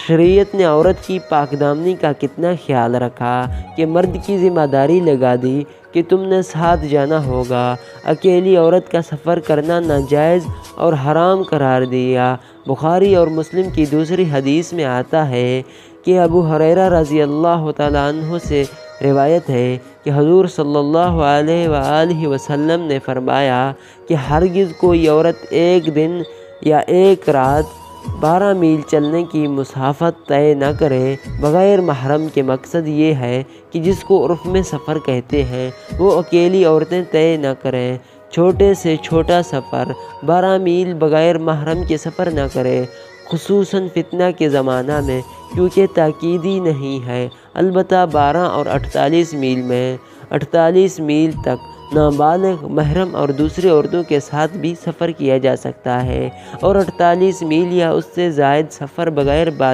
شریعت نے عورت کی پاک دامنی کا کتنا خیال رکھا کہ مرد کی ذمہ داری لگا دی کہ تم نے ساتھ جانا ہوگا۔ اکیلی عورت کا سفر کرنا ناجائز اور حرام قرار دیا۔ بخاری اور مسلم کی دوسری حدیث میں آتا ہے کہ ابو ہریرہ رضی اللہ تعالیٰ عنہ سے روایت ہے کہ حضور صلی اللہ علیہ وآلہ وسلم نے فرمایا کہ ہرگز کوئی عورت ایک دن یا ایک رات 12 میل چلنے کی مسافت طے نہ کرے بغیر محرم کے۔ مقصد یہ ہے کہ جس کو عرف میں سفر کہتے ہیں وہ اکیلی عورتیں طے نہ کریں۔ چھوٹے سے چھوٹا سفر 12 میل بغیر محرم کے سفر نہ کرے، خصوصاً فتنہ کے زمانہ میں، کیونکہ تاکیدی نہیں ہے۔ البتہ 12 اور 48 میل میں 48 میل تک نابالغ، محرم اور دوسری عورتوں کے ساتھ بھی سفر کیا جا سکتا ہے، اور 48 میل یا اس سے زائد سفر بغیر بالغ